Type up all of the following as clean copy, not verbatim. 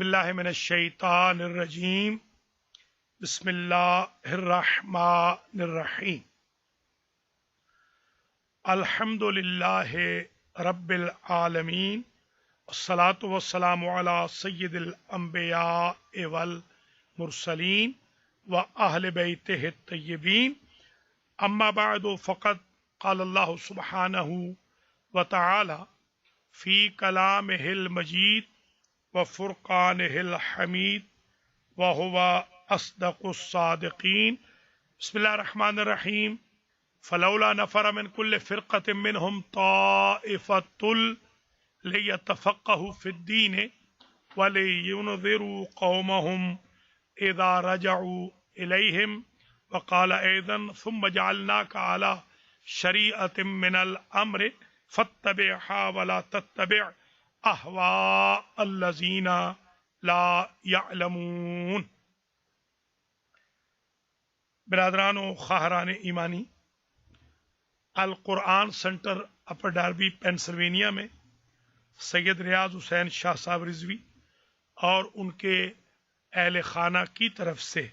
باللہ من الشیطان الرجیم بسم اللہ الرحمن الرحیم الحمد للہ رب العالمین الصلاۃ والسلام علی سید الانبیاء والمرسلین واہل بیتہ الطیبین اما بعد فقد قال اللہ سبحانہ وتعالی فی کلامہ المجید وفرقانہ الحمید وہو اصدق الصادقین بسم اللہ الرحمن الرحیم فلولا نفر من كل فرقة منهم طائفة ليتفقهوا في الدين ولينذروا قومهم إذا رجعوا إليهم وقال أيضا ثم جعلناك على شريعة من الأمر فاتبعها ولا تتبع أهواء الذين لا يعلمون۔ برادران و خواہران ایمانی، القرآن سینٹر اپر ڈاربی پینسلوینیا میں سید ریاض حسین شاہ صاحب رضوی اور ان کے اہل خانہ کی طرف سے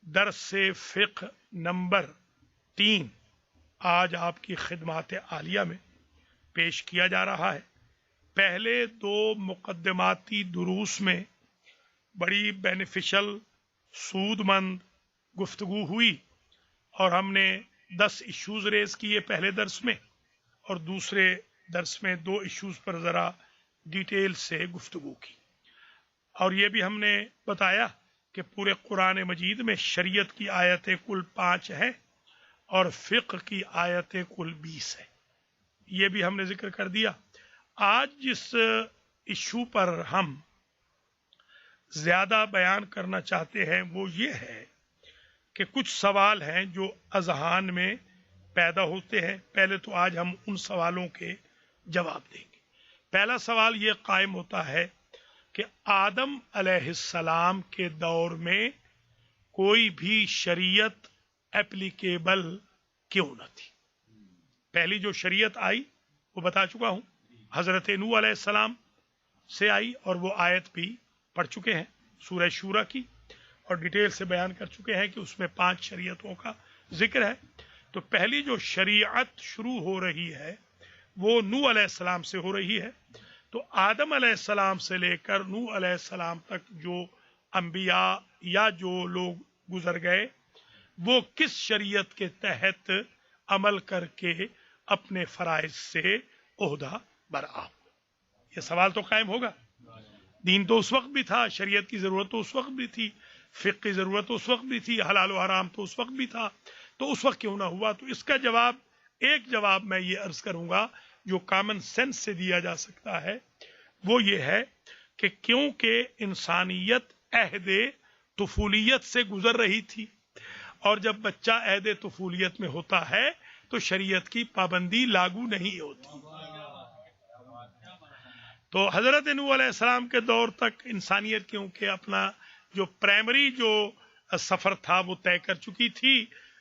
درس فقہ نمبر 3 آج آپ کی خدمات عالیہ میں پیش کیا جا رہا ہے۔ پہلے 2 مقدماتی دروس میں بڑی بینیفیشل سود مند گفتگو ہوئی اور ہم نے 10 ایشوز ریز کیے پہلے درس میں، اور دوسرے درس میں 2 ایشوز پر ذرا ڈیٹیل سے گفتگو کی، اور یہ بھی ہم نے بتایا کہ پورے قرآن مجید میں شریعت کی آیتیں کل 5 ہیں اور فقہ کی آیتیں کل 20 ہیں، یہ بھی ہم نے ذکر کر دیا۔ آج جس ایشو پر ہم زیادہ بیان کرنا چاہتے ہیں وہ یہ ہے کہ کچھ سوال ہیں جو اذہان میں پیدا ہوتے ہیں۔ پہلے تو آج ہم ان سوالوں کے جواب دیں گے۔ پہلا سوال یہ قائم ہوتا ہے کہ آدم علیہ السلام کے دور میں کوئی بھی شریعت اپلیکیبل کیوں نہ تھی؟ پہلی جو شریعت آئی وہ بتا چکا ہوں، حضرت نوح علیہ السلام سے آئی، اور وہ آیت بھی پڑھ چکے ہیں سورہ شورى کی، اور ڈیٹیل سے بیان کر چکے ہیں کہ اس میں 5 شریعتوں کا ذکر ہے۔ تو پہلی جو شریعت شروع ہو رہی ہے وہ نوح علیہ السلام سے ہو رہی ہے۔ تو آدم علیہ السلام سے لے کر نوح علیہ السلام تک جو انبیاء یا جو لوگ گزر گئے وہ کس شریعت کے تحت عمل کر کے اپنے فرائض سے عہدہ برآ ہوئے؟ یہ سوال تو قائم ہوگا۔ دین تو اس وقت بھی تھا، شریعت کی ضرورت تو اس وقت بھی تھی، فقہ کی ضرورت تو اس وقت بھی تھی، حلال و حرام تو اس وقت بھی تھا، تو اس وقت کیوں نہ ہوا؟ تو اس کا جواب، ایک جواب میں یہ عرض کروں گا جو کامن سینس سے دیا جا سکتا ہے، وہ یہ ہے کہ کیونکہ انسانیت عہد طفولیت سے گزر رہی تھی، اور جب بچہ عہد طفولیت میں ہوتا ہے تو شریعت کی پابندی لاگو نہیں ہوتی۔ تو حضرت نوح علیہ السلام کے دور تک انسانیت کیونکہ اپنا جو پرائمری جو سفر تھا وہ طے کر چکی تھی،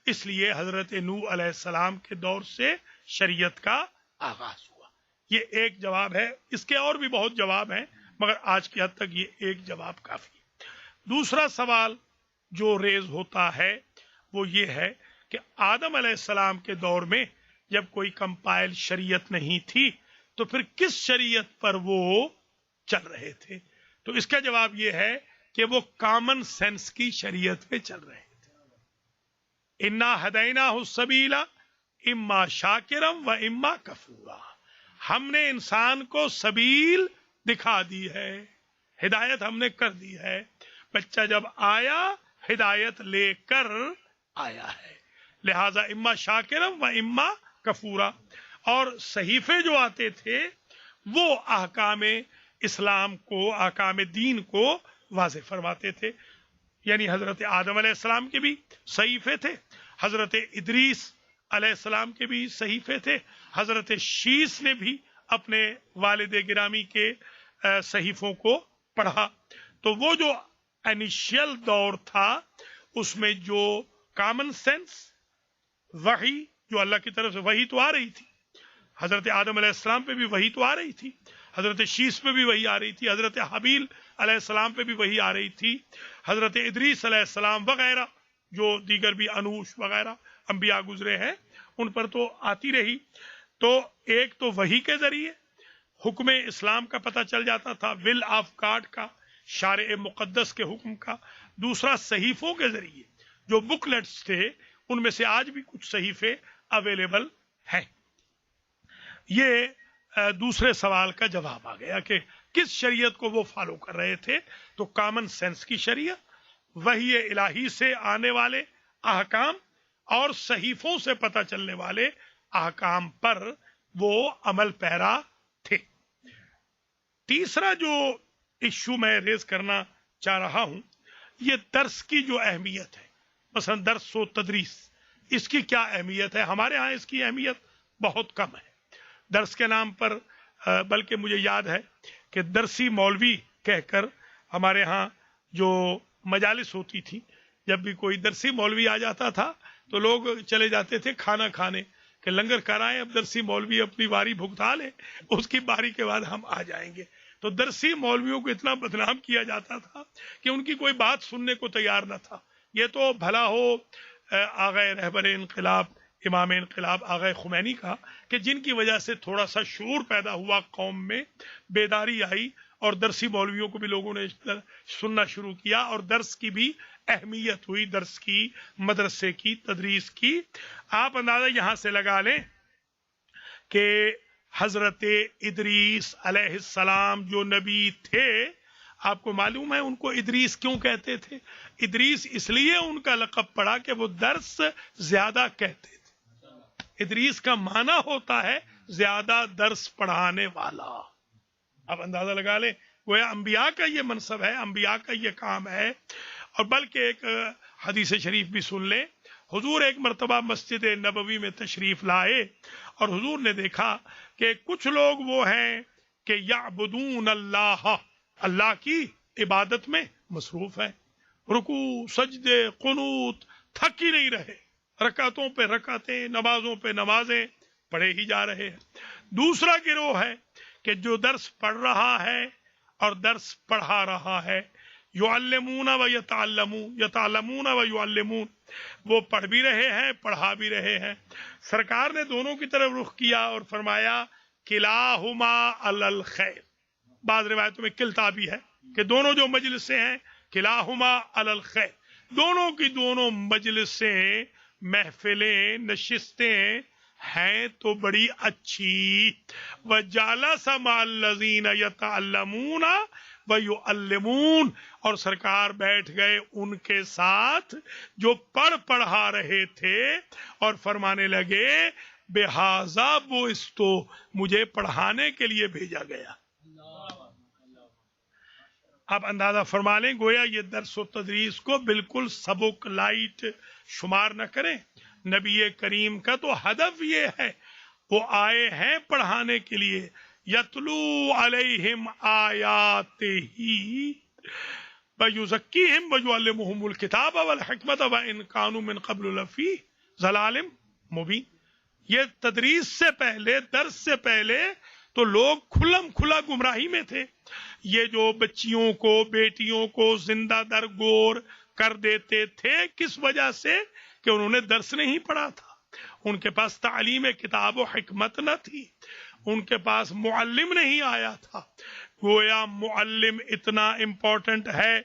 اس لیے حضرت نوح علیہ السلام کے دور سے شریعت کا آغاز ہوا۔ یہ ایک جواب ہے، اس کے اور بھی بہت جواب ہیں مگر آج کی حد تک یہ ایک جواب کافی ہے۔ دوسرا سوال جو ریز ہوتا ہے وہ یہ ہے کہ آدم علیہ السلام کے دور میں جب کوئی کمپائل شریعت نہیں تھی تو پھر کس شریعت پر وہ چل رہے تھے؟ تو اس کا جواب یہ ہے کہ وہ کامن سینس کی شریعت پہ چل رہے تھے۔ انا ہدیناہ السبیل اما شاکرا و اما کفورا، ہم نے انسان کو سبیل دکھا دی ہے، ہدایت ہم نے کر دی ہے۔ بچہ جب آیا ہدایت لے کر آیا ہے، لہذا اما شاکرا و اما کفورا۔ اور صحیفے جو آتے تھے وہ احکام اسلام کو، احکام دین کو واضح فرماتے تھے، یعنی حضرت آدم علیہ السلام کے بھی صحیفے تھے، حضرت ادریس علیہ السلام کے بھی صحیفے تھے، حضرت شیس نے بھی اپنے والد گرامی کے صحیفوں کو پڑھا۔ تو وہ جو انیشیل دور تھا اس میں جو کامن سینس وحی، جو اللہ کی طرف سے وحی تو آ رہی تھی، حضرت آدم علیہ السلام پہ بھی وحی تو آ رہی تھی، حضرت شیس پہ بھی وحی آ رہی تھی، حضرت حابیل علیہ السلام پہ بھی وہی آ رہی تھی، حضرت ادریس علیہ السلام وغیرہ جو دیگر بھی انوش وغیرہ انبیاء گزرے ہیں ان پر تو آتی رہی. تو ایک تو وحی کے ذریعے حکم اسلام کا پتہ چل جاتا تھا، ول آف گاڈ کا، شارع مقدس کے حکم کا. دوسرا صحیفوں کے ذریعے جو بکلیٹس تھے ان میں سے آج بھی کچھ صحیفے اویلیبل ہیں. یہ دوسرے سوال کا جواب آ گیا کہ کس شریعت کو وہ فالو کر رہے تھے. تو کامن سینس کی شریعت، وحی الہی سے آنے والے احکام اور صحیفوں سے پتہ چلنے والے احکام پر وہ عمل پیرا تھے. تیسرا جو ایشو میں ریز کرنا چاہ رہا ہوں، یہ درس کی جو اہمیت ہے، مثلا درس و تدریس، اس کی کیا اہمیت ہے. ہمارے ہاں اس کی اہمیت بہت کم ہے. درس کے نام پر بلکہ مجھے یاد ہے کہ درسی مولوی کہہ کر ہمارے ہاں جو مجالس ہوتی تھی، جب بھی کوئی درسی مولوی آ جاتا تھا تو لوگ چلے جاتے تھے کھانا کھانے کہ لنگر کرائیں، اب درسی مولوی اپنی باری بھگتا لے، اس کی باری کے بعد ہم آ جائیں گے. تو درسی مولویوں کو اتنا بدنام کیا جاتا تھا کہ ان کی کوئی بات سننے کو تیار نہ تھا. یہ تو بھلا ہو آغا رہبر انقلاب امام انقلاب آغا خمینی کا کہ جن کی وجہ سے تھوڑا سا شعور پیدا ہوا، قوم میں بیداری آئی اور درسی مولویوں کو بھی لوگوں نے سننا شروع کیا اور درس کی بھی اہمیت ہوئی، درس کی، مدرسے کی، تدریس کی. آپ اندازہ یہاں سے لگا لیں کہ حضرت ادریس علیہ السلام جو نبی تھے، آپ کو معلوم ہے ان کو ادریس کیوں کہتے تھے؟ ادریس اس لیے ان کا لقب پڑا کہ وہ درس زیادہ کہتے تھے. ادریس کا معنی ہوتا ہے زیادہ درس پڑھانے والا. آپ اندازہ لگا لیں، گویا انبیاء کا یہ منصب ہے، انبیاء کا یہ کام ہے. اور بلکہ ایک حدیث شریف بھی سن لیں. حضور ایک مرتبہ مسجد نبوی میں تشریف لائے اور حضور نے دیکھا کہ کچھ لوگ وہ ہیں کہ یعبدون اللہ، اللہ کی عبادت میں مصروف ہیں، رکوع سجدے قنوت تھک ہی نہیں رہے، رکعتوں پہ رکعتیں، نمازوں پہ نمازیں پڑھے ہی جا رہے ہیں. دوسرا گروہ ہے کہ جو درس پڑھ رہا ہے اور درس پڑھا رہا ہے، یعلمون و یتعلمون، یتعلمون و یعلمون، وہ پڑھ بھی رہے ہیں پڑھا بھی رہے ہیں. سرکار نے دونوں کی طرف رخ کیا اور فرمایا کلاہما علی الخیر. بعض روایتوں میں کلتا بھی ہے کہ دونوں جو مجلسیں ہیں کلاہما علی الخیر، دونوں کی دونوں مجلسیں، محفلیں، نشستیں ہیں تو بڑی اچھی. وجالس مع الذین یتعلمون ویعلمون، اور سرکار بیٹھ گئے ان کے ساتھ جو پڑھا رہے تھے اور فرمانے لگے بہذا بعثت، مجھے پڑھانے کے لیے بھیجا گیا. آپ اندازہ فرما لیں، گویا یہ درس و تدریس کو بالکل سبک لائٹ شمار نہ کریں. نبی کریم کا تو ہدف یہ ہے، وہ آئے ہیں پڑھانے کے لیے. یتلو علیہم آیاتہ ویزکیہم ویعلمہم الکتاب والحکمت وان کانوا من قبل لفی ضلال مبین. یہ تدریس سے پہلے، درس سے پہلے تو لوگ کھلم کھلا گمراہی میں تھے. یہ جو بچیوں کو، بیٹیوں کو زندہ درگور کر دیتے تھے، کس وجہ سے؟ کہ انہوں نے درس نہیں پڑھا تھا، ان کے پاس تعلیم کتاب و حکمت نہ تھی، ان کے پاس معلم نہیں آیا تھا. گویا معلم اتنا امپورٹنٹ ہے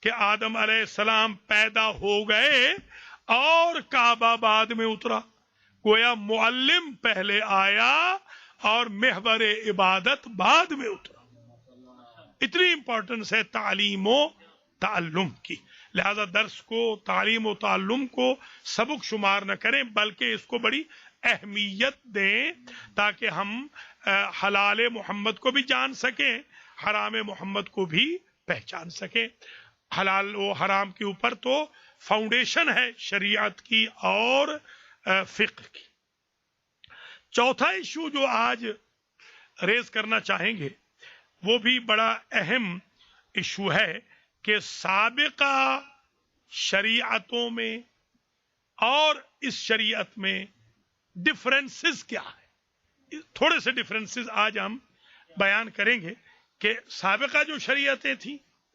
کہ آدم علیہ السلام پیدا ہو گئے اور کعبہ بعد میں اترا. گویا معلم پہلے آیا اور محور عبادت بعد میں اترا. اتنی امپورٹنس ہے تعلیم و تعلم کی. لہذا درس کو، تعلیم و تعلم کو سبق شمار نہ کریں، بلکہ اس کو بڑی اہمیت دیں تاکہ ہم حلال محمد کو بھی جان سکیں، حرام محمد کو بھی پہچان سکیں. حلال و حرام کے اوپر تو فاؤنڈیشن ہے شریعت کی اور فقہ کی. چوتھا ایشو جو آج ریز کرنا چاہیں گے وہ بھی بڑا اہم ایشو ہے کہ سابقہ شریعتوں میں اور اس شریعت میں ڈفرینسز کیا ہے. تھوڑے سے ڈفرینسز آج ہم بیان کریں گے کہ سابقہ جو شریعتیں تھیں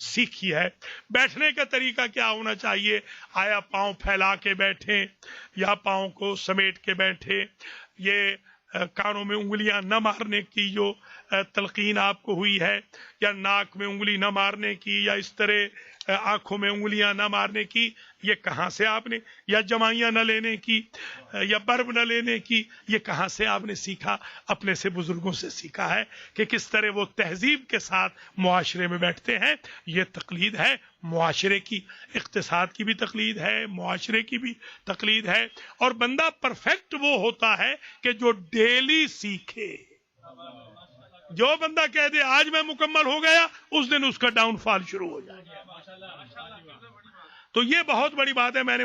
سیکھی ہے. بیٹھنے کا طریقہ کیا ہونا چاہیے؟ آیا پاؤں پھیلا کے بیٹھیں یا پاؤں کو سمیٹ کے بیٹھے؟ یہ کانوں میں انگلیاں نہ مارنے کی جو تلقین آپ کو ہوئی ہے، یا ناک میں انگلی نہ مارنے کی، یا اس طرح آنکھوں میں انگلیاں نہ مارنے کی، یہ کہاں سے آپ نے، یا جمائیاں نہ لینے کی، یا برب نہ لینے کی، یہ کہاں سے آپ نے سیکھا؟ اپنے سے بزرگوں سے سیکھا ہے کہ کس طرح وہ تہذیب کے ساتھ معاشرے میں بیٹھتے ہیں. یہ تقلید ہے معاشرے کی، اقتصاد کی بھی تقلید ہے، معاشرے کی بھی تقلید ہے. اور بندہ پرفیکٹ وہ ہوتا ہے کہ جو ڈیلی سیکھے. جو بندہ کہہ دے آج میں مکمل ہو گیا، اس دن اس کا ڈاؤن فال شروع ہو جائے. تو یہ بہت بڑی بات ہے. میں نے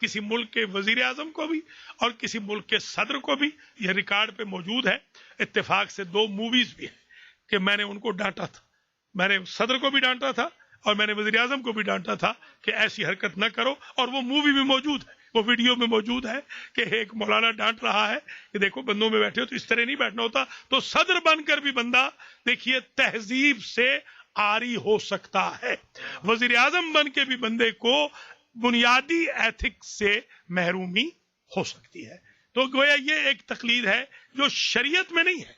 کسی ملک کے وزیر اعظم کو بھی اور کسی ملک کے صدر کو بھی، یہ ریکارڈ پہ موجود ہے، اتفاق سے 2 موویز بھی ہیں کہ میں نے ان کو ڈانٹا تھا. میں نے صدر کو بھی ڈانٹا تھا اور میں نے وزیر اعظم کو بھی ڈانٹا تھا کہ ایسی حرکت نہ کرو. اور وہ مووی بھی موجود ہے، وہ ویڈیو میں موجود ہے کہ ایک مولانا ڈانٹ رہا ہے کہ دیکھو بندوں میں بیٹھے ہو تو اس طرح نہیں بیٹھنا ہوتا. تو صدر بن کر بھی بندہ دیکھیے تہذیب سے آری ہو سکتا ہے. وزیر اعظم بن کے بھی بندے کو بنیادی ایتھکس سے محرومی ہو سکتی ہے. تو گویا یہ ایک تقلید ہے جو شریعت میں نہیں ہے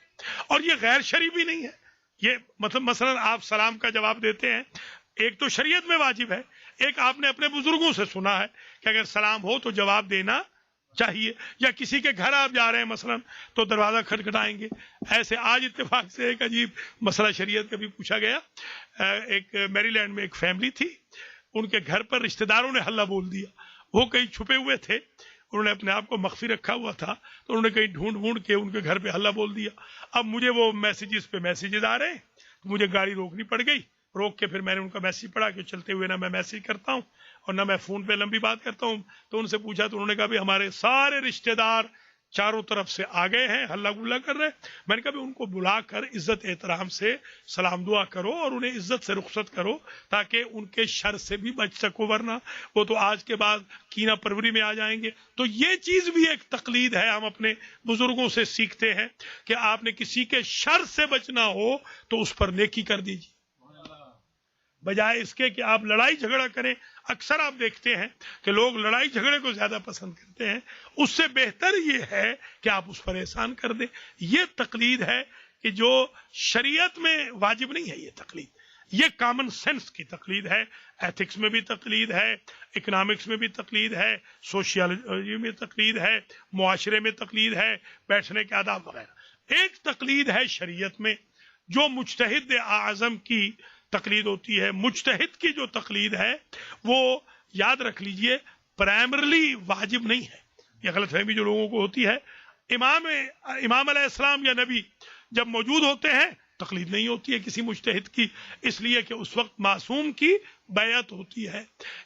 اور یہ غیر شرعی بھی نہیں ہے. یہ مطلب مثلا آپ سلام کا جواب دیتے ہیں، ایک تو شریعت میں واجب ہے، ایک آپ نے اپنے بزرگوں سے سنا ہے کہ اگر سلام ہو تو جواب دینا چاہیے. یا کسی کے گھر آپ جا رہے ہیں مثلا تو دروازہ کھٹکھٹائیں گے. ایسے آج اتفاق سے ایک عجیب مسئلہ شریعت کا بھی پوچھا گیا. ایک میری لینڈ میں ایک فیملی تھی، ان کے گھر پر رشتہ داروں نے ہلہ بول دیا. وہ کہیں چھپے ہوئے تھے، انہوں نے اپنے آپ کو مخفی رکھا ہوا تھا، تو انہوں نے کہیں ڈھونڈ کے ان کے گھر پہ ہلہ بول دیا. اب مجھے وہ میسیجز پہ میسیجز آ رہے ہیں، مجھے گاڑی روکنی پڑ گئی. روک کے پھر میں نے ان کا میسیج پڑھا کہ چلتے ہوئے نہ میں میسیج کرتا ہوں اور نہ میں فون پہ لمبی بات کرتا ہوں. تو ان سے پوچھا تو انہوں نے کہا بھی ہمارے سارے رشتہ دار چاروں طرف سے آ گئے ہیں، ہلہ گلا کر رہے. میں نے کہا بھی ان کو بلا کر عزت احترام سے سلام دعا کرو اور انہیں عزت سے رخصت کرو تاکہ ان کے شر سے بھی بچ سکو، ورنہ وہ تو آج کے بعد کینہ پروری میں آ جائیں گے. تو یہ چیز بھی ایک تقلید ہے. ہم اپنے بزرگوں سے سیکھتے ہیں کہ آپ نے کسی کے شر سے بچنا ہو تو اس پر نیکی کر دیجیے، بجائے اس کے کہ آپ لڑائی جھگڑا کریں. اکثر آپ دیکھتے ہیں کہ لوگ لڑائی جھگڑے کو زیادہ پسند کرتے ہیں. اس سے بہتر یہ ہے کہ آپ اس پر احسان کر دیں. یہ تقلید ہے کہ جو شریعت میں واجب نہیں ہے. یہ تقلید، یہ کامن سینس کی تقلید ہے. ایتھکس میں بھی تقلید ہے، اکنامکس میں بھی تقلید ہے، سوشیالوجی میں تقلید ہے، معاشرے میں تقلید ہے، بیٹھنے کے آداب وغیرہ. ایک تقلید ہے شریعت میں جو مجتہد اعظم کی تقلید ہوتی ہے. مجتہد کی جو تقلید ہے وہ یاد رکھ لیجئے پرائمرلی واجب نہیں ہے. یہ غلط فہمی جو لوگوں کو ہوتی ہے، امام علیہ السلام یا نبی جب موجود ہوتے ہیں تقلید نہیں ہوتی ہے کسی مجتہد کی، اس لیے کہ اس وقت معصوم کی بیعت ہوتی ہے.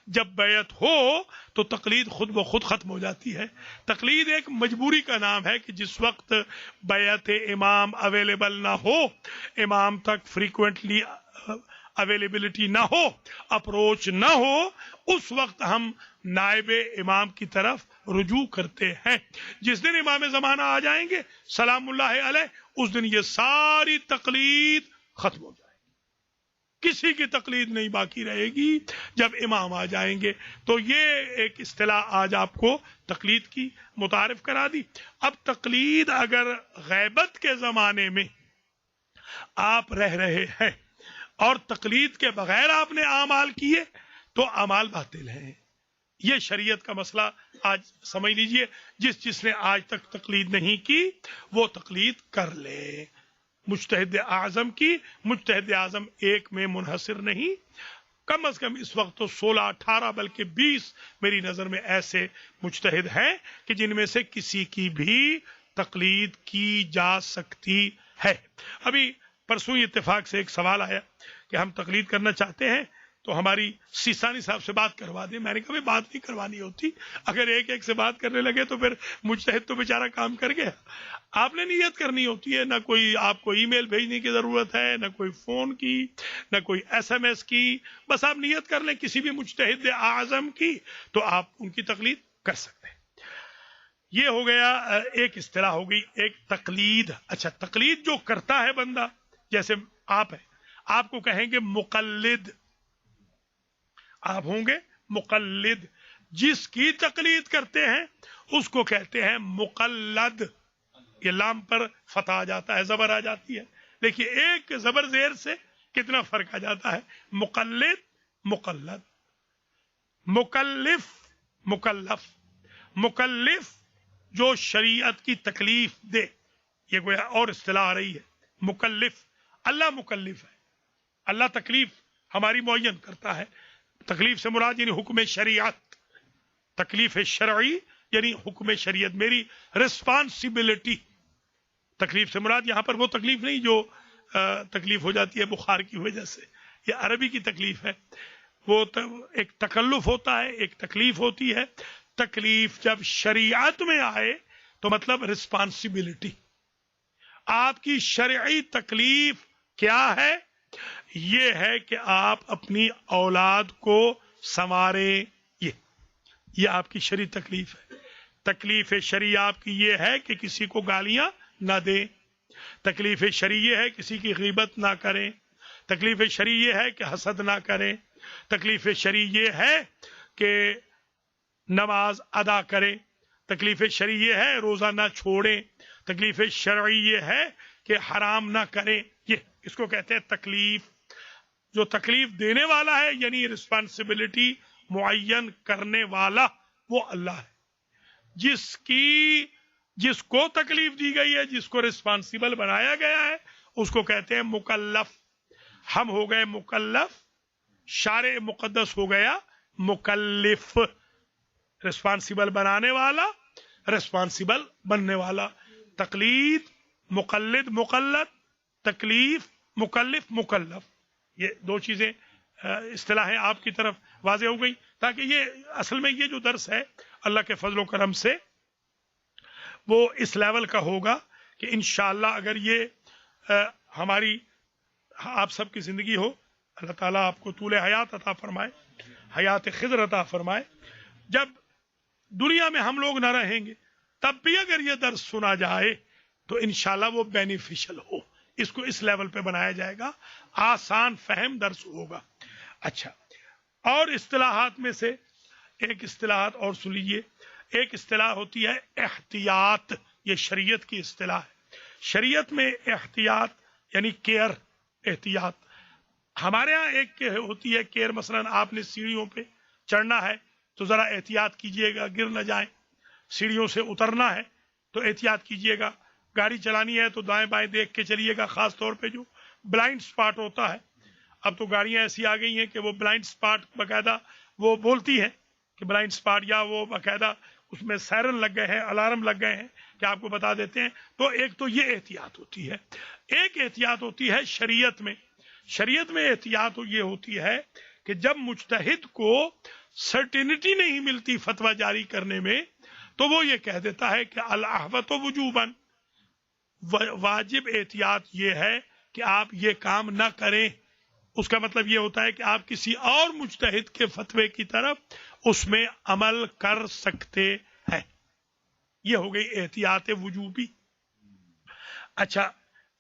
جب بیعت ہو تو تقلید خود بخود ختم ہو جاتی ہے. تقلید ایک مجبوری کا نام ہے کہ جس وقت بیعت امام اویلیبل نہ ہو، امام تک فریکوینٹلی اویلیبلٹی نہ ہو، اپروچ نہ ہو، اس وقت ہم نائب امام کی طرف رجوع کرتے ہیں. جس دن امام زمانہ آ جائیں گے سلام اللہ علیہ، اس دن یہ ساری تقلید ختم ہو جائے گی، کسی کی تقلید نہیں باقی رہے گی جب امام آ جائیں گے. تو یہ ایک اصطلاح آج آپ کو تقلید کی متعارف کرا دی. اب تقلید اگر غیبت کے زمانے میں آپ رہ رہے ہیں اور تقلید کے بغیر آپ نے اعمال کیے تو اعمال باطل ہیں. یہ شریعت کا مسئلہ آج سمجھ لیجئے. جس نے آج تک تقلید نہیں کی وہ تقلید کر لے. مجتہد اعظم کی، مجتہد اعظم ایک میں منحصر نہیں، کم از کم اس وقت تو 16 18 بلکہ 20 میری نظر میں ایسے مجتہد ہیں کہ جن میں سے کسی کی بھی تقلید کی جا سکتی ہے. ابھی پرسوں اتفاق سے ایک سوال آیا کہ ہم تقلید کرنا چاہتے ہیں تو ہماری سیسانی صاحب سے بات کروا دیں. میں نے کہا بات نہیں کروانی ہوتی، اگر ایک ایک سے بات کرنے لگے تو پھر مجتہد تو بیچارہ کام کر گیا. آپ نے نیت کرنی ہوتی ہے، نہ کوئی آپ کو ای میل بھیجنے کی ضرورت ہے، نہ کوئی فون کی، نہ کوئی ایس ایم ایس کی. بس آپ نیت کر لیں کسی بھی مجتہد اعظم کی تو آپ ان کی تقلید کر سکتے ہیں. یہ ہو گیا ایک اصطلاح ہو گئی، ایک تقلید. اچھا، تقلید جو کرتا ہے بندہ، جیسے آپ ہیں، آپ کو کہیں گے مقلد، آپ ہوں گے مقلد، جس کی تقلید کرتے ہیں اس کو کہتے ہیں مقلد. یہ لام پر فتح آ جاتا ہے، زبر آ جاتی ہے. دیکھیے ایک زبر زیر سے کتنا فرق آ جاتا ہے. مقلد، مقلد. مکلف، مکلف. مکلف جو شریعت کی تکلیف دے، یہ گویا اور اصطلاح آ رہی ہے. مکلف، اللہ مکلف ہے، اللہ تکلیف ہماری معین کرتا ہے. تکلیف سے مراد یعنی حکم شریعت، تکلیف شرعی یعنی حکم شریعت، میری رسپانسبلٹی. تکلیف سے مراد یہاں پر وہ تکلیف نہیں جو تکلیف ہو جاتی ہے بخار کی وجہ سے، یہ عربی کی تکلیف ہے. وہ ایک تکلف ہوتا ہے، ایک تکلیف ہوتی ہے. تکلیف جب شریعت میں آئے تو مطلب رسپانسبلٹی. آپ کی شرعی تکلیف کیا ہے؟ یہ ہے کہ آپ اپنی اولاد کو سنواریں. یہ آپ کی شرعی تکلیف ہے. تکلیف شرعی آپ کی یہ ہے کہ کسی کو گالیاں نہ دیں. تکلیف شرعی یہ ہے کسی کی غیبت نہ کریں. تکلیف شرعی یہ ہے کہ حسد نہ کریں. تکلیف شرعی یہ ہے کہ نماز ادا کریں. تکلیف شرعی یہ ہے روزہ نہ چھوڑیں. تکلیف شرعی یہ ہے کہ حرام نہ کریں. یہ اس کو کہتے ہیں تکلیف. جو تکلیف دینے والا ہے یعنی رسپانسبلٹی معین کرنے والا وہ اللہ ہے. جس کو تکلیف دی گئی ہے، جس کو رسپانسبل بنایا گیا ہے، اس کو کہتے ہیں مکلف. ہم ہو گئے مکلف، شارع مقدس ہو گیا مکلف. رسپانسبل بنانے والا، رسپانسبل بننے والا. تقلید، مقلد، مقلد. تکلیف، مکلف، مکلف. یہ دو چیزیں اصطلاحیں آپ کی طرف واضح ہو گئی، تاکہ یہ اصل میں یہ جو درس ہے اللہ کے فضل و کرم سے وہ اس لیول کا ہوگا کہ انشاءاللہ اگر یہ ہماری آپ سب کی زندگی ہو، اللہ تعالیٰ آپ کو طول حیات عطا فرمائے، حیات خضر عطا فرمائے. جب دنیا میں ہم لوگ نہ رہیں گے تب بھی اگر یہ درس سنا جائے تو انشاءاللہ وہ بینیفیشل ہو. اس کو اس لیول پہ بنایا جائے گا، آسان فہم درس ہوگا. اچھا، اور اصطلاحات میں سے ایک اصطلاحات اور سن لیجیے. ایک اصطلاح ہوتی ہے احتیاط. یہ شریعت کی اصطلاح ہے. شریعت میں احتیاط یعنی کیئر، احتیاط. ہمارے ہاں ایک ہوتی ہے کیئر، مثلا آپ نے سیڑھیوں پہ چڑھنا ہے تو ذرا احتیاط کیجئے گا گر نہ جائیں. سیڑھیوں سے اترنا ہے تو احتیاط کیجئے گا. گاڑی چلانی ہے تو دائیں بائیں دیکھ کے چلیے گا، خاص طور پہ جو بلائنڈ سپاٹ ہوتا ہے. اب تو گاڑیاں ایسی آ گئی ہیں کہ وہ بلائنڈ سپاٹ باقاعدہ وہ بولتی ہیں کہ بلائنڈ سپاٹ، یا وہ باقاعدہ اس میں سائرن لگ گئے ہیں، الارم لگ گئے ہیں کہ آپ کو بتا دیتے ہیں. تو ایک تو یہ احتیاط ہوتی ہے. ایک احتیاط ہوتی ہے شریعت میں. شریعت میں احتیاط یہ ہوتی ہے کہ جب مجتہد کو سرٹینٹی نہیں ملتی فتویٰ جاری کرنے میں تو وہ یہ کہہ دیتا ہے کہ الاحوط وجوباً، واجب احتیاط یہ ہے کہ آپ یہ کام نہ کریں. اس کا مطلب یہ ہوتا ہے کہ آپ کسی اور مجتہد کے فتوے کی طرف اس میں عمل کر سکتے ہیں. یہ ہو گئی احتیاط وجوبی. اچھا،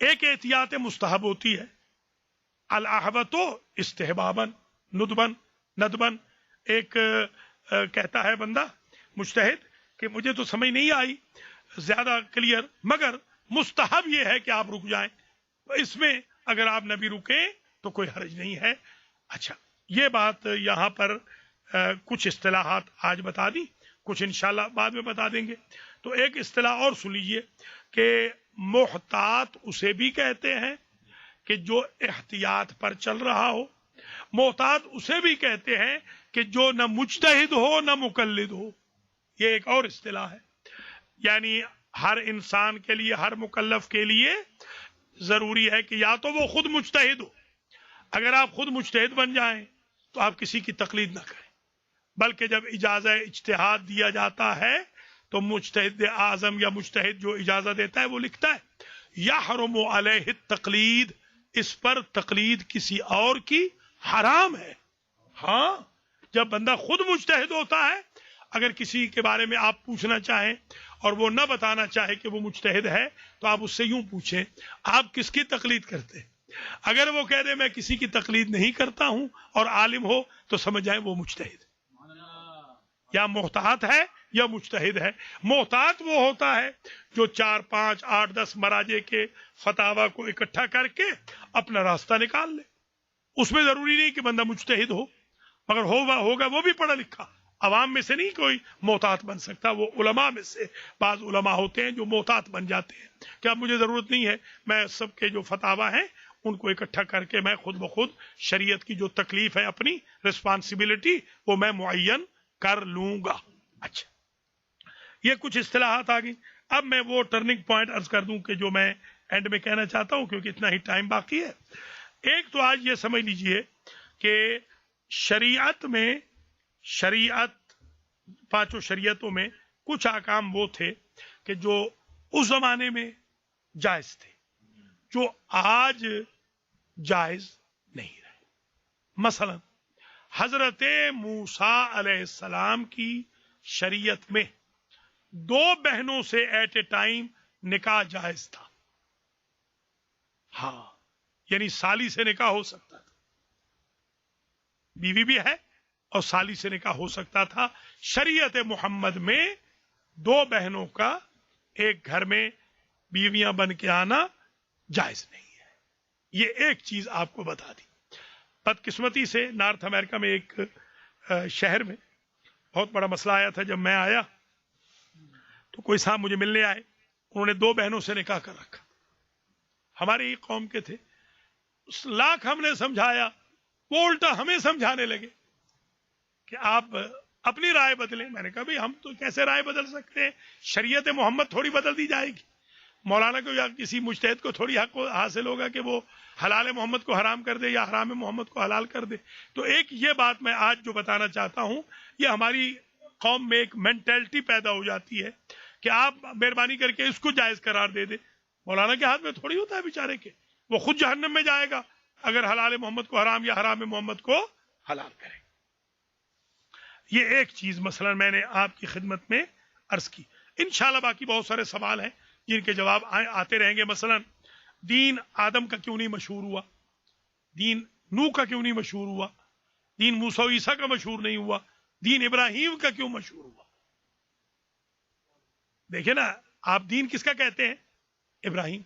ایک احتیاط مستحب ہوتی ہے، الاحوط استحباباً ندباً ندباً. ایک کہتا ہے بندہ مجتہد کہ مجھے تو سمجھ نہیں آئی زیادہ کلیئر، مگر مستحب یہ ہے کہ آپ رک جائیں. اس میں اگر آپ نہ بھی رکیں تو کوئی حرج نہیں ہے. اچھا، یہ بات یہاں پر کچھ اصطلاحات آج بتا دی، کچھ انشاءاللہ بعد میں بتا دیں گے. تو ایک اصطلاح اور سن لیجیے کہ محتاط اسے بھی کہتے ہیں کہ جو احتیاط پر چل رہا ہو. محتاط اسے بھی کہتے ہیں کہ جو نہ مجتہد ہو نہ مقلد ہو. یہ ایک اور اصطلاح ہے. یعنی ہر انسان کے لیے، ہر مکلف کے لیے ضروری ہے کہ یا تو وہ خود مجتہد ہو. اگر آپ خود مجتہد بن جائیں تو آپ کسی کی تقلید نہ کریں، بلکہ جب اجازت اجتہاد دیا جاتا ہے تو مجتہد اعظم یا مجتہد جو اجازت دیتا ہے وہ لکھتا ہے یحرم علیہ التقلید، اس پر تقلید کسی اور کی حرام ہے. ہاں، جب بندہ خود مجتہد ہوتا ہے، اگر کسی کے بارے میں آپ پوچھنا چاہیں اور وہ نہ بتانا چاہے کہ وہ مجتہد ہے تو آپ اس سے یوں پوچھیں آپ کس کی تقلید کرتے ہیں؟ اگر وہ کہہ دے میں کسی کی تقلید نہیں کرتا ہوں اور عالم ہو تو سمجھ جائیں وہ مجتہد یا محتاط ہے یا مجتہد ہے. محتاط وہ ہوتا ہے جو 4 5 8 10 مراجع کے فتاوا کو اکٹھا کر کے اپنا راستہ نکال لے. اس میں ضروری نہیں کہ بندہ مجتہد ہو، مگر ہوگا وہ بھی پڑھا لکھا. عوام میں سے نہیں کوئی محتاط بن سکتا، وہ علماء میں سے بعض علماء ہوتے ہیں جو محتاط بن جاتے ہیں کہ اب مجھے ضرورت نہیں ہے، میں سب کے جو فتاوا ہیں ان کو اکٹھا کر کے میں خود بخود شریعت کی جو تکلیف ہے، اپنی رسپانسبلٹی، وہ میں معین کر لوں گا. اچھا، یہ کچھ اصطلاحات آ گئی. اب میں وہ ٹرننگ پوائنٹ عرض کر دوں کہ جو میں اینڈ میں کہنا چاہتا ہوں کیونکہ اتنا ہی ٹائم باقی ہے. ایک تو آج یہ سمجھ لیجئے کہ شریعت 5 شریعتوں میں کچھ احکام وہ تھے کہ جو اس زمانے میں جائز تھے، جو آج جائز نہیں رہے. مثلا حضرت موسیٰ علیہ السلام کی شریعت میں 2 بہنوں سے ایٹ اے ٹائم نکاح جائز تھا. ہاں، یعنی سالی سے نکاح ہو سکتا تھا، بیوی بھی ہے اور سالی سے نکاح ہو سکتا تھا. شریعت محمد میں 2 بہنوں کا ایک گھر میں بیویاں بن کے آنا جائز نہیں ہے. یہ ایک چیز آپ کو بتا دی. بدقسمتی سے نارتھ امریکہ میں ایک شہر میں بہت بڑا مسئلہ آیا تھا. جب میں آیا تو کوئی صاحب مجھے ملنے آئے، انہوں نے 2 بہنوں سے نکاح کر رکھا، ہماری ہی قوم کے تھے. لاکھ ہم نے سمجھایا، وہ الٹا ہمیں سمجھانے لگے کہ آپ اپنی رائے بدلیں. میں نے کہا بھئی ہم تو کیسے رائے بدل سکتے ہیں؟ شریعت محمد تھوڑی بدل دی جائے گی. مولانا کو یا کسی مجتہد کو تھوڑی حق حاصل ہوگا کہ وہ حلال محمد کو حرام کر دے یا حرام محمد کو حلال کر دے. تو ایک یہ بات میں آج جو بتانا چاہتا ہوں، یہ ہماری قوم میں ایک مینٹلٹی پیدا ہو جاتی ہے کہ آپ مہربانی کر کے اس کو جائز قرار دے دیں. مولانا کے ہاتھ میں تھوڑی ہوتا ہے بیچارے کے، وہ خود جہنم میں جائے گا اگر حلال محمد کو حرام یا حرام محمد کو حلال کرے. یہ ایک چیز مثلا میں نے آپ کی خدمت میں عرض کی. انشاءاللہ باقی بہت سارے سوال ہیں جن کے جواب آتے رہیں گے. مثلا دین آدم کا کیوں نہیں مشہور ہوا؟ دین نوح کا کیوں نہیں مشہور ہوا؟ دین موسیٰ و عیسیٰ کا مشہور نہیں ہوا؟ دین ابراہیم کا کیوں مشہور ہوا؟ دیکھیں نا، آپ دین کس کا کہتے ہیں؟ ابراہیم.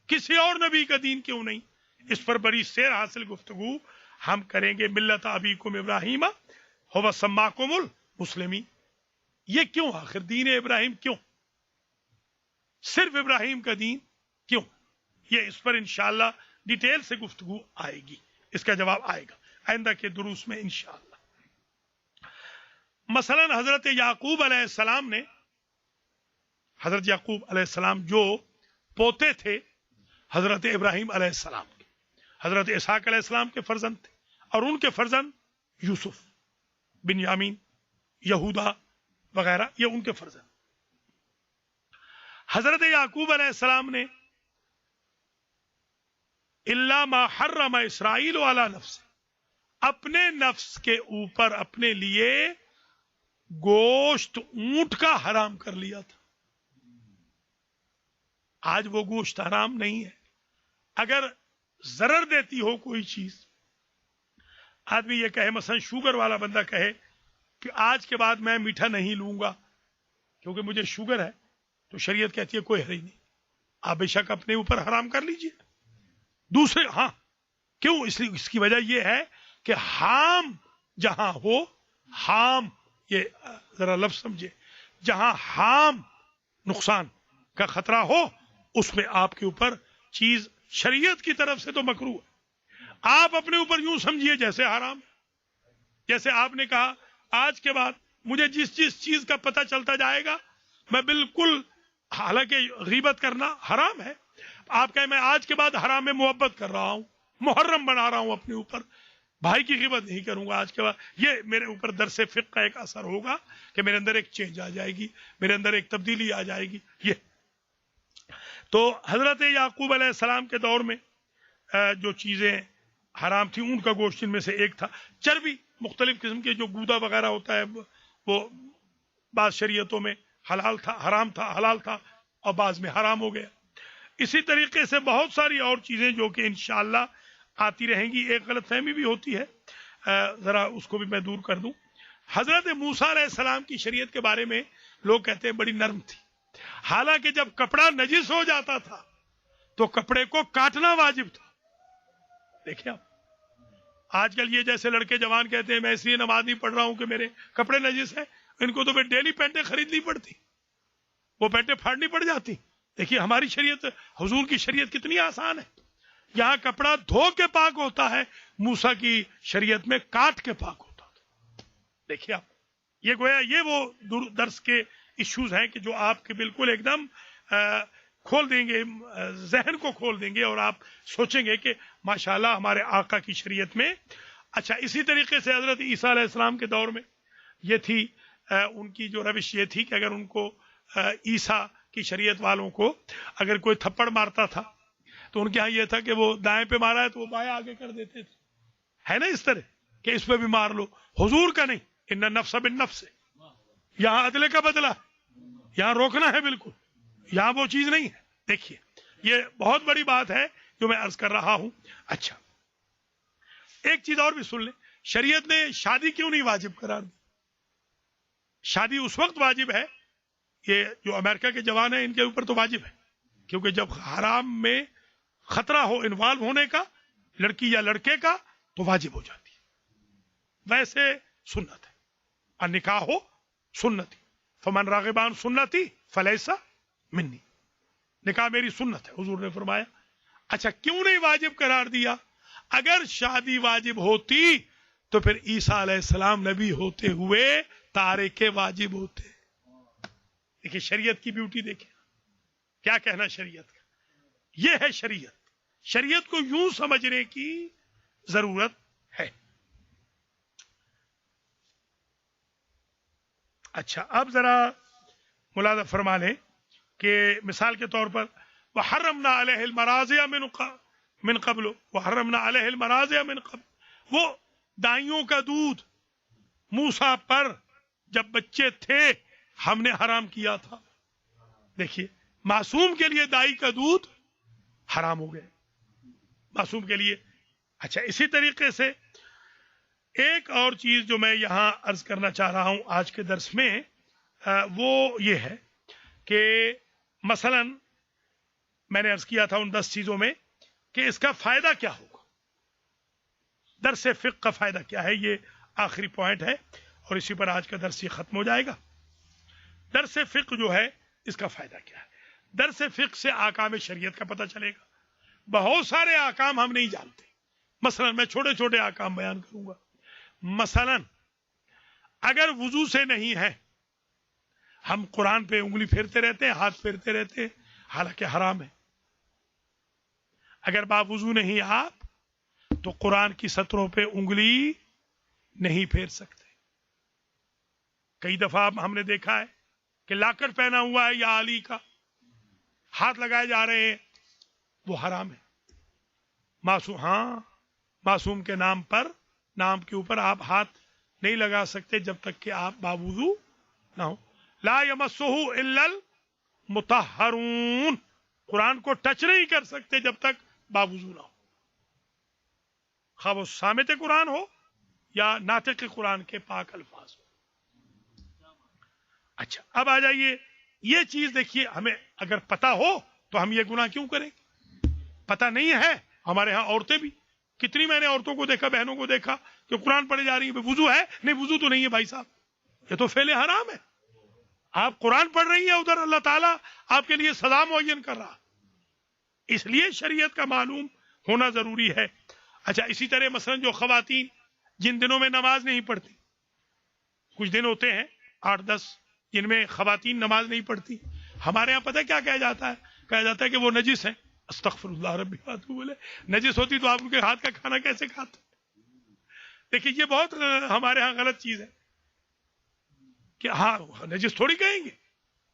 کسی اور نبی کا دین کیوں نہیں؟ اس پر بڑی سیر حاصل گفتگو ہم کریں گے. ملت ابیکم ابراہیم هو سماکم المسلمین. یہ کیوں آخر دین ابراہیم کیوں؟ صرف ابراہیم کا دین کیوں؟ یہ اس پر انشاءاللہ ڈیٹیل سے گفتگو آئے گی، اس کا جواب آئے گا آئندہ کے دروس میں انشاءاللہ. مثلا حضرت یعقوب علیہ السلام نے، حضرت یعقوب علیہ السلام جو پوتے تھے حضرت ابراہیم علیہ السلام کے، حضرت اسحاق علیہ السلام کے فرزند تھے، اور ان کے فرزند یوسف، بنیامین، یہودا وغیرہ، یہ ان کے فرزند. حضرت یعقوب علیہ السلام نے الا ما حرم اسرائیل علی نفس، اپنے نفس کے اوپر اپنے لیے گوشت اونٹ کا حرام کر لیا تھا. آج وہ گوشت حرام نہیں ہے. اگر ضرر دیتی ہو کوئی چیز، آدمی یہ کہے، مثلا شوگر والا بندہ کہے کہ آج کے بعد میں میٹھا نہیں لوں گا کیونکہ مجھے شوگر ہے، تو شریعت کہتی ہے کوئی حرج نہیں، آپ بے شک اپنے اوپر حرام کر لیجئے. دوسرے ہاں کیوں؟ اس کی وجہ یہ ہے کہ حام جہاں ہو، حام، یہ ذرا لفظ سمجھے، جہاں حام نقصان کا خطرہ ہو اس میں آپ کے اوپر چیز شریعت کی طرف سے تو مکروہ ہے. آپ اپنے اوپر یوں سمجھیے جیسے حرام. جیسے آپ نے کہا آج کے بعد مجھے جس چیز کا پتہ چلتا جائے گا میں بالکل، حالانکہ غیبت کرنا حرام ہے، آپ کہیں میں آج کے بعد حرام میں محبت کر رہا ہوں، محرم بنا رہا ہوں اپنے اوپر، بھائی کی غیبت نہیں کروں گا آج کے بعد. یہ میرے اوپر درس فقہ کا ایک اثر ہوگا کہ میرے اندر ایک چینج آ جائے گی، میرے اندر ایک تبدیلی آ جائے گی. یہ تو حضرت یعقوب علیہ السلام کے دور میں جو چیزیں حرام تھی، اونٹ کا گوشت ان میں سے ایک تھا. چربی، مختلف قسم کے جو گودا وغیرہ ہوتا ہے وہ بعض شریعتوں میں حلال تھا، حرام تھا، حلال تھا، اور بعض میں حرام ہو گیا. اسی طریقے سے بہت ساری اور چیزیں جو کہ انشاءاللہ آتی رہیں گی. ایک غلط فہمی بھی ہوتی ہے, ذرا اس کو بھی میں دور کر دوں. حضرت موسیٰ علیہ السلام کی شریعت کے بارے میں لوگ کہتے ہیں بڑی نرم تھی, حالانکہ جب کپڑا نجس ہو جاتا تھا تو کپڑے کو کاٹنا واجب تھا. دیکھیں آپ, آج کل یہ جیسے لڑکے جوان کہتے ہیں میں اس لیے نماز نہیں پڑھ رہا ہوں کہ میرے کپڑے نجس ہیں, ان کو تو پھر ڈیلی پینٹیں خریدنی پڑتی, وہ پینٹیں پھاڑنی پڑ جاتی. دیکھیے ہماری شریعت, حضور کی شریعت کتنی آسان ہے. یہاں کپڑا دھو کے پاک ہوتا ہے, موسیٰ کی شریعت میں کاٹ کے پاک ہوتا تھا. دیکھیے آپ, یہ گویا یہ وہ درس کے ایشوز ہیں کہ جو آپ کے بالکل ایک دم کھول دیں گے, ذہن کو کھول دیں گے, اور آپ سوچیں گے کہ ماشاءاللہ ہمارے آقا کی شریعت میں. اچھا, اسی طریقے سے حضرت عیسیٰ علیہ السلام کے دور میں یہ تھی, ان کی جو روش یہ تھی کہ اگر ان کو عیسیٰ کی شریعت والوں کو اگر کوئی تھپڑ مارتا تھا تو ان کے ہاں یہ تھا کہ وہ دائیں پہ مارا ہے تو وہ بائیں آگے کر دیتے تھے, ہے نا اس طرح کہ اس پہ بھی مار لو. حضور کا نہیں, ان النفس بالنفس, یہاں عدلے کا بدلہ, یہاں روکنا ہے بالکل, یہاں وہ چیز نہیں ہے. دیکھیے یہ بہت بڑی بات ہے جو میں عرض کر رہا ہوں. اچھا, ایک چیز اور بھی سن لیں, شریعت نے شادی کیوں نہیں واجب قرار دی؟ شادی اس وقت واجب ہے, یہ جو امریکہ کے جوان ہیں ان کے اوپر تو واجب ہے, کیونکہ جب حرام میں خطرہ ہو انوالو ہونے کا, لڑکی یا لڑکے کا, تو واجب ہو جاتی ہے. ویسے سنت ہے, اور نکاح ہو سنتی, فمن راغبان سنتی فلیسا منی, نکاح میری سنت ہے, حضور نے فرمایا. اچھا, کیوں نہیں واجب قرار دیا؟ اگر شادی واجب ہوتی تو پھر عیسیٰ علیہ السلام نبی ہوتے ہوئے تارک واجب ہوتے. دیکھیں شریعت کی بیوٹی, دیکھیں کیا کہنا شریعت کا, یہ ہے شریعت. شریعت کو یوں سمجھنے کی ضرورت ہے. اچھا, اب ذرا ملاحظہ فرما لیں کہ مثال کے طور پر وحرمنا علیہ المراضع من قبل, وحرمنا علیہ المراضع من قبل, وہ دائیوں کا دودھ موسیٰ پر جب بچے تھے ہم نے حرام کیا تھا. دیکھیے معصوم کے لیے دائی کا دودھ حرام ہو گئے, معصوم کے لیے. اچھا, اسی طریقے سے ایک اور چیز جو میں یہاں عرض کرنا چاہ رہا ہوں آج کے درس میں, وہ یہ ہے کہ مثلا میں نے عرض کیا تھا ان 10 چیزوں میں کہ اس کا فائدہ کیا ہوگا, درس فقہ کا فائدہ کیا ہے. یہ آخری پوائنٹ ہے اور اسی پر آج کا درس یہ ختم ہو جائے گا. درس فقہ جو ہے اس کا فائدہ کیا ہے؟ درس فقہ سے احکام شریعت کا پتہ چلے گا. بہت سارے احکام ہم نہیں جانتے. مثلا میں چھوٹے چھوٹے احکام بیان کروں گا. مثلا اگر وضو سے نہیں ہے, ہم قرآن پہ انگلی پھیرتے رہتے ہیں, ہاتھ پھیرتے رہتے ہیں, حالانکہ حرام ہے. اگر باوضو نہیں آپ تو قرآن کی سطروں پہ انگلی نہیں پھیر سکتے. کئی دفعہ ہم نے دیکھا ہے کہ لاکٹ پہنا ہوا ہے یا علی کا, ہاتھ لگائے جا رہے ہیں, وہ حرام ہے. معصوم, ہاں معصوم کے نام پر, نام کے اوپر آپ ہاتھ نہیں لگا سکتے جب تک کہ آپ باوضو نہ ہو. لا یمسہ الا المطہرون, قرآن کو ٹچ نہیں کر سکتے جب تک باوضو نہ ہو, خواہ وہ سامت قرآن ہو یا ناطق قرآن کے پاک الفاظ ہو. اچھا, اب آ جائیے, یہ چیز دیکھیے, ہمیں اگر پتا ہو تو ہم یہ گناہ کیوں کریں؟ پتہ نہیں ہے. ہمارے ہاں عورتیں بھی, کتنی میں نے عورتوں کو دیکھا, بہنوں کو دیکھا کہ قرآن پڑھے جا رہی ہیں, وضو ہے نہیں, وضو تو نہیں ہے بھائی صاحب, یہ تو فعل حرام ہے. آپ قرآن پڑھ رہی ہیں, ادھر اللہ تعالیٰ آپ کے لیے سزا معین کر رہا. اس لیے شریعت کا معلوم ہونا ضروری ہے. اچھا, اسی طرح مثلا جو خواتین جن دنوں میں نماز نہیں پڑھتی, کچھ دن ہوتے ہیں 8-10 جن میں خواتین نماز نہیں پڑھتی, ہمارے ہاں پتہ کیا کہا جاتا ہے؟ کہا جاتا ہے کہ وہ نجس ہیں. استغفر اللہ ربی واتوب الیہ. نجس ہوتی تو آپ ان کے ہاتھ کا کھانا کیسے کھاتے؟ دیکھیے یہ بہت ہمارے ہاں غلط چیز ہے کہ ہاں نجس تھوڑی کہیں گے,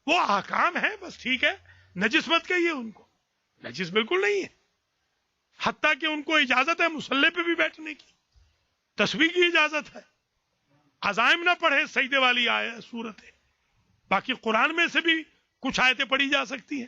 وہ احکام ہے بس, ٹھیک ہے, نجس مت کہیے ان کو, نجس بالکل نہیں ہے. حتیٰ کہ ان کو اجازت ہے مصلی پہ بھی بیٹھنے کی, تسبیح کی اجازت ہے, عزائم نہ پڑھے سجدے والی صورت ہے. باقی قرآن میں سے بھی کچھ آیتیں پڑھی جا سکتی ہیں.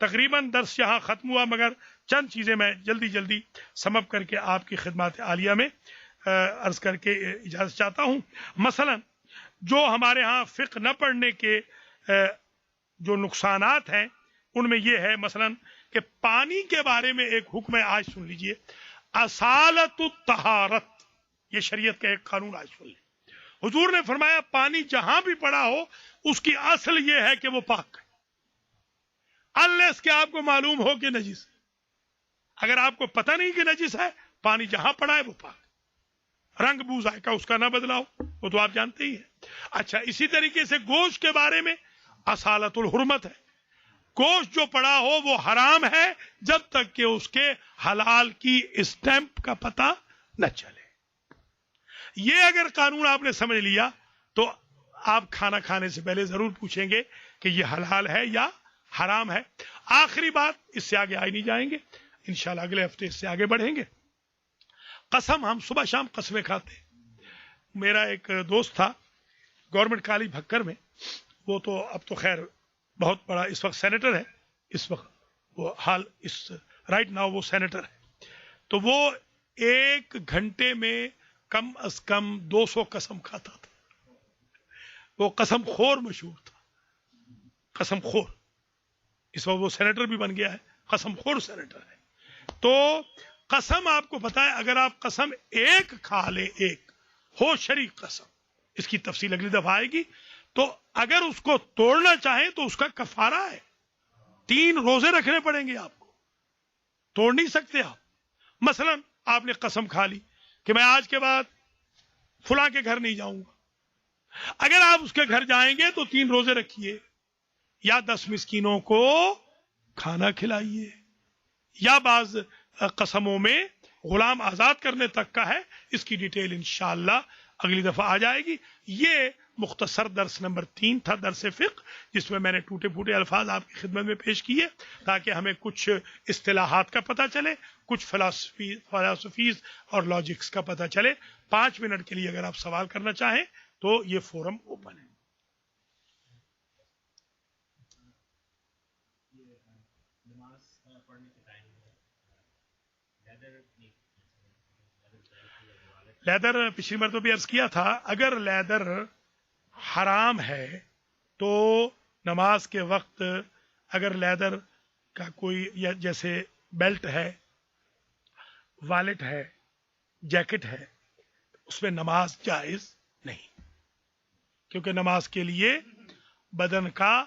تقریباً درس یہاں ختم ہوا، مگر چند چیزیں میں جلدی جلدی سمپ کر کے آپ کی خدمات عالیہ میں عرض کر کے اجازت چاہتا ہوں. مثلا جو ہمارے ہاں فقہ نہ پڑھنے کے جو نقصانات ہیں ان میں یہ ہے مثلا کہ پانی کے بارے میں ایک حکم ہے، آج سن لیجئے، اصالت الطہارت، یہ شریعت کا ایک قانون، آج سن لیں. حضور نے فرمایا پانی جہاں بھی پڑا ہو اس کی اصل یہ ہے کہ وہ پاک ہے، انلیس کہ آپ کو معلوم ہو کہ نجس ہے. اگر آپ کو پتہ نہیں کہ نجس ہے، پانی جہاں پڑا ہے وہ پاک ہے. رنگ بو ذائقہ اس کا نہ بدلاؤ، وہ تو آپ جانتے ہی ہیں. اچھا، اسی طریقے سے گوشت کے بارے میں اصالت الحرمت ہے، گوشت جو پڑا ہو وہ حرام ہے جب تک کہ اس کے حلال کی اسٹیمپ کا پتہ نہ چلے. یہ اگر قانون آپ نے سمجھ لیا تو آپ کھانا کھانے سے پہلے ضرور پوچھیں گے کہ یہ حلال ہے یا حرام ہے. آخری بات، اس سے آگے آئی نہیں جائیں گے انشاءاللہ، اگلے ہفتے اس سے آگے بڑھیں گے. قسم، ہم صبح شام قسمیں کھاتے. میرا ایک دوست تھا گورنمنٹ کالج بھکر میں، وہ تو اب تو خیر بہت بڑا اس وقت سینیٹر ہے، اس وقت وہ رائٹ ناؤ وہ سینیٹر ہے. تو وہ ایک گھنٹے میں کم از کم 200 قسم کھاتا تھا. وہ قسم خور مشہور تھا، قسم خور. اس وقت وہ سینیٹر بھی بن گیا ہے، قسم خور سینیٹر ہے. تو قسم آپ کو پتا ہے، اگر آپ قسم ایک کھا لیں، ایک ہو شریک قسم، اس کی تفصیل اگلی دفعہ آئے گی، تو اگر اس کو توڑنا چاہیں تو اس کا کفارہ ہے، 3 روزے رکھنے پڑیں گے آپ کو، توڑ نہیں سکتے آپ. مثلا آپ نے قسم کھا لی کہ میں آج کے بعد فلاں کے گھر نہیں جاؤں گا. اگر آپ اس کے گھر جائیں گے تو 3 روزے رکھیے، یا 10 مسکینوں کو کھانا کھلائیے، یا بعض قسموں میں غلام آزاد کرنے تک کا ہے. اس کی ڈیٹیل انشاءاللہ اگلی دفعہ آ جائے گی. یہ مختصر درس نمبر 3 تھا، درس فقہ، جس میں میں نے ٹوٹے پھوٹے الفاظ آپ کی خدمت میں پیش کیے تاکہ ہمیں کچھ اصطلاحات کا پتہ چلے، کچھ فلسفیز اور لاجکس کا پتہ چلے. 5 منٹ کے لیے اگر آپ سوال کرنا چاہیں تو یہ فورم اوپن ہے. لیدر پچھلی مرتبہ بھی عرض کیا تھا، اگر لیدر حرام ہے تو نماز کے وقت اگر لیدر کا کوئی، یا جیسے بیلٹ ہے، والیٹ ہے، جیکٹ ہے، اس میں نماز جائز نہیں، کیونکہ نماز کے لیے بدن کا،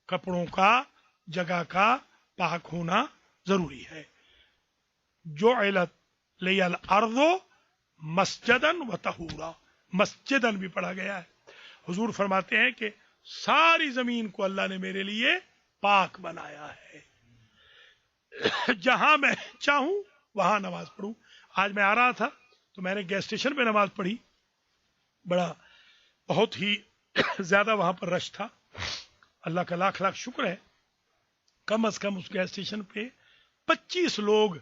کپڑوں کا، جگہ کا پاک ہونا ضروری ہے. جعلت لی الارض مسجدن و طہورا، مسجدن بھی پڑھا گیا ہے. حضور فرماتے ہیں کہ ساری زمین کو اللہ نے میرے لیے پاک بنایا ہے، جہاں میں چاہوں وہاں نماز پڑھوں. آج میں آ رہا تھا تو میں نے گیس اسٹیشن پہ نماز پڑھی، بہت ہی زیادہ وہاں پر رش تھا. اللہ کا لاکھ لاکھ شکر ہے، کم از کم اس گیس اسٹیشن پہ 25 لوگ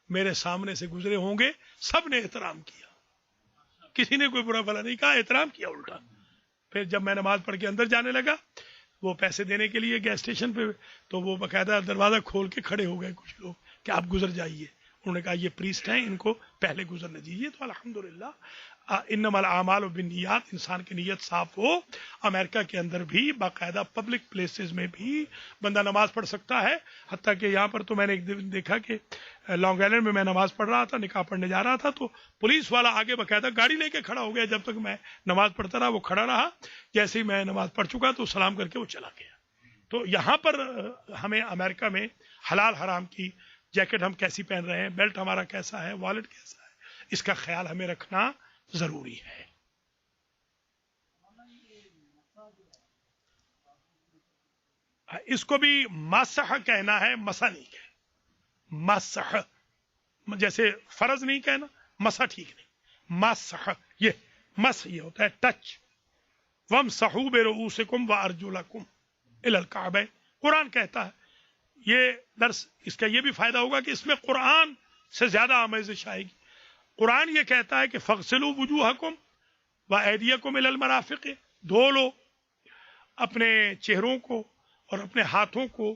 میرے سامنے سے گزرے ہوں گے. سب نے احترام کیا، کسی نے کوئی برا بھلا نہیں کہا، احترام کیا الٹا. پھر جب میں نماز پڑھ کے اندر جانے لگا، وہ پیسے دینے کے لیے گیس اسٹیشن پہ، تو وہ باقاعدہ دروازہ کھول کے کھڑے ہو گئے کچھ لوگ کہ آپ گزر جائیے. انہوں نے کہا یہ پریسٹ ہیں، ان کو پہلے گزرنے دیجیے. تو الحمدللہ انما الاعمال بالنیات، انسان کی نیت صاف ہو. امریکہ کے اندر بھی باقاعدہ پبلک پلیسز میں بھی بندہ نماز پڑھ سکتا ہے. حتیٰ کہ یہاں پر تو میں نے ایک دن دیکھا کہ لانگ آئلینڈ میں نماز پڑھ رہا تھا، نکاح پڑھنے جا رہا تھا، تو پولیس والا آگے باقاعدہ گاڑی لے کے کھڑا ہو گیا. جب تک میں نماز پڑھتا رہا وہ کھڑا رہا، جیسے ہی میں نماز پڑھ چکا تو سلام کر کے وہ چلا گیا. تو یہاں پر ہمیں امریکہ میں حلال حرام کی جیکٹ ہم کیسی پہن رہے ہیں، بیلٹ ہمارا کیسا ہے، والیٹ کیسا ہے، اس کا خیال ہمیں رکھنا ضروری ہے. اس کو بھی مسح کہنا ہے، مسح نہیں کہنا. مسح جیسے فرض نہیں کہنا، مسح ٹھیک نہیں. مسح یہ مسح یہ ہوتا ہے ٹچ. وامسحوا برؤوسکم وارجلکم الی الکعبین، قرآن کہتا ہے. یہ درس اس کا یہ بھی فائدہ ہوگا کہ اس میں قرآن سے زیادہ آمیزش آئے گی. قرآن یہ کہتا ہے کہ فاغسلوا وجوہکم وایدیکم الی المرافق، دھو لو اپنے چہروں کو اور اپنے ہاتھوں کو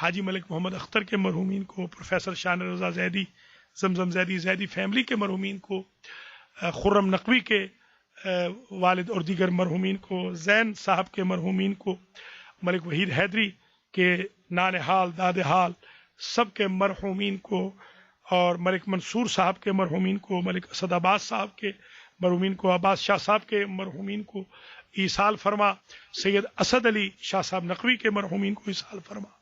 حاجی ملک محمد اختر کے مرحومین کو، پروفیسر شان رضا زیدی، زمزم زیدی، زیدی فیملی کے مرحومین کو، خرم نقوی کے والد اور دیگر مرحومین کو، زین صاحب کے مرحومین کو، ملک وحید حیدری کے نان حال داد حال سب کے مرحومین کو، اور ملک منصور صاحب کے مرحومین کو، ملک اسد عباس صاحب کے مرحومین کو، عباس شاہ صاحب کے مرحومین کو ایصال فرما، سید اسد علی شاہ صاحب نقوی کے مرحومین کو ایصال فرما،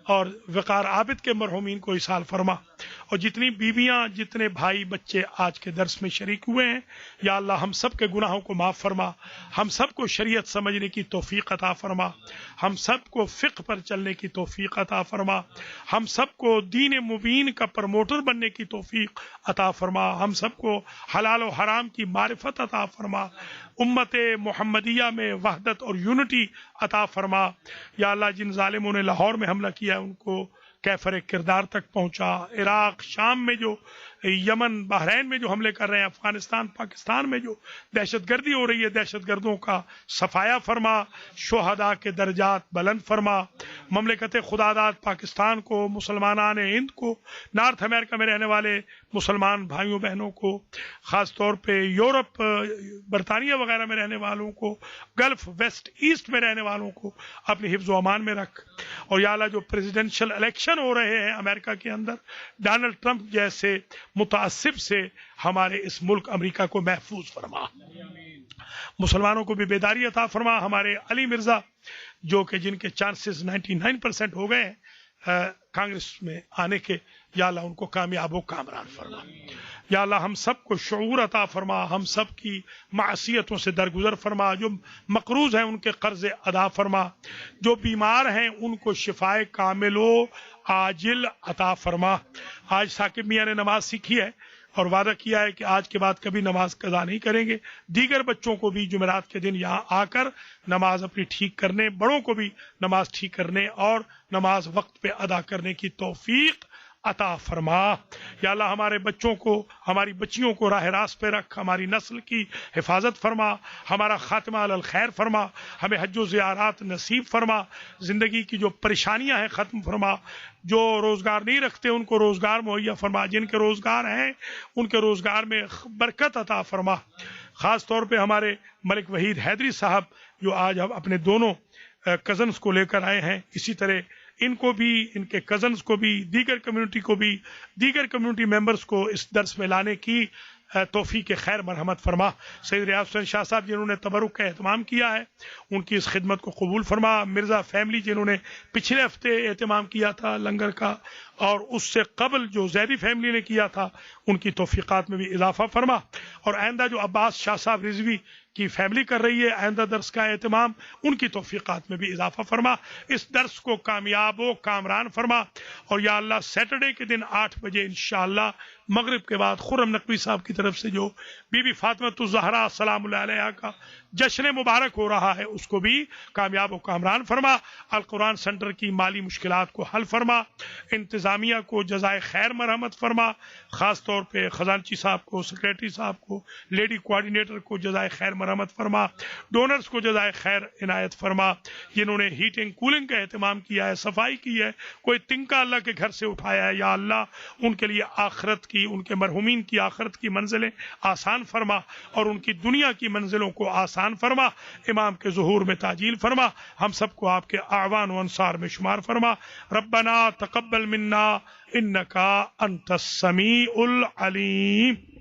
اور وقار عابد کے مرحومین کو ایصال فرما، اور جتنی بیویاں، جتنے بھائی بچے آج کے درس میں شریک ہوئے ہیں، یا اللہ ہم سب کے گناہوں کو معاف فرما، ہم سب کو شریعت سمجھنے کی توفیق عطا فرما، ہم سب کو فقہ پر چلنے کی توفیق عطا فرما، ہم سب کو دین مبین کا پروموٹر بننے کی توفیق عطا فرما، ہم سب کو حلال و حرام کی معرفت عطا فرما، امت محمدیہ میں وحدت اور یونٹی عطا فرما، یا اللہ جن ظالموں نے لاہور میں حملہ کیا ان کو کیفر کردار تک پہنچا، عراق شام میں جو، یمن بحرین میں جو حملے کر رہے ہیں، افغانستان پاکستان میں جو دہشت گردی ہو رہی ہے، دہشت گردوں کا صفایا فرما، شہداء کے درجات بلند فرما، مملکت خداداد پاکستان کو، مسلمانان ہند کو، نارتھ امریکہ میں رہنے والے مسلمان بھائیوں بہنوں کو، خاص طور پہ یورپ، برطانیہ وغیرہ میں رہنے والوں کو، گلف ویسٹ ایسٹ میں رہنے والوں کو اپنی حفظ و امان میں رکھ، اور یا اللہ جو پریزیڈنشل الیکشن ہو رہے ہیں امریکہ کے اندر، ڈونلڈ ٹرمپ جیسے متعصب سے ہمارے اس ملک امریکہ کو محفوظ فرما، مسلمانوں کو بھی بیداری عطا فرما، ہمارے علی مرزا جو کہ جن کے چانسز 99% ہو گئے ہیں کانگریس میں آنے کے، یا اللہ ان کو کامیاب و کامران فرما، یا اللہ ہم سب کو شعور عطا فرما، ہم سب کی معصیتوں سے درگزر فرما، جو مقروض ہیں ان کے قرض ادا فرما، جو بیمار ہیں ان کو شفائے کامل و عاجل عطا فرما۔ آج ثاقب میاں نے نماز سیکھی ہے اور وعدہ کیا ہے کہ آج کے بعد کبھی نماز قضا نہیں کریں گے، دیگر بچوں کو بھی جمعرات کے دن یہاں آ کر نماز اپنی ٹھیک کرنے، بڑوں کو بھی نماز ٹھیک کرنے اور نماز وقت پہ ادا کرنے کی توفیق عطا فرما۔ یا اللہ ہمارے بچوں کو، ہماری بچیوں کو راہ راست پہ رکھ، ہماری نسل کی حفاظت فرما، ہمارا خاتمہ علی الخیر فرما، ہمیں حج و زیارات نصیب فرما، زندگی کی جو پریشانیاں ہیں ختم فرما، جو روزگار نہیں رکھتے ان کو روزگار مہیا فرما، جن کے روزگار ہیں ان کے روزگار میں برکت عطا فرما۔ خاص طور پہ ہمارے ملک وحید حیدری صاحب جو آج ہم اپنے دونوں کزنز کو لے کر آئے ہیں، اسی طرح ان کو بھی، ان کے کزنز کو بھی، دیگر کمیونٹی کو بھی، دیگر کمیونٹی ممبرز کو اس درس میں لانے کی توفیق خیر مرحمت فرما۔ سید ریاض حسین شاہ صاحب جنہوں نے تبرک کا اہتمام کیا ہے ان کی اس خدمت کو قبول فرما۔ مرزا فیملی جنہوں نے پچھلے ہفتے اہتمام کیا تھا لنگر کا، اور اس سے قبل جو زیدی فیملی نے کیا تھا ان کی توفیقات میں بھی اضافہ فرما، اور آئندہ جو عباس شاہ صاحب رضوی کی فیملی کر رہی ہے آئندہ درس کا اہتمام، ان کی توفیقات میں بھی اضافہ فرما، اس درس کو کامیاب و کامران فرما، اور یا اللہ سیٹرڈے کے دن 8 بجے انشاءاللہ مغرب کے بعد خرم نقوی صاحب کی طرف سے جو بی بی فاطمہ الزہرا سلام اللہ علیہا کا جشن مبارک ہو رہا ہے اس کو بھی کامیاب و کامران فرما، القرآن سینٹر کی مالی مشکلات کو حل فرما، انتظامیہ کو جزائے خیر مرحمت فرما، خاص طور پہ خزانچی صاحب کو، سیکریٹری صاحب کو، لیڈی کوارڈینیٹر کو جزائے خیر مرحمت فرما، ڈونرز کو جزائے خیر عنایت فرما، جنہوں نے ہیٹنگ کولنگ کا اہتمام کیا ہے، صفائی کی ہے، کوئی تنکا اللہ کے گھر سے اٹھایا ہے، یا اللہ ان کے لیے آخرت کی، ان کے مرحومین کی آخرت کی منزلیں آسان فرما اور ان کی دنیا کی منزلوں کو آسان فرما، امام کے ظہور میں تعجیل فرما، ہم سب کو آپ کے اعوان و انصار میں شمار فرما۔ ربنا تقبل منا انکا انت السمیع العلیم۔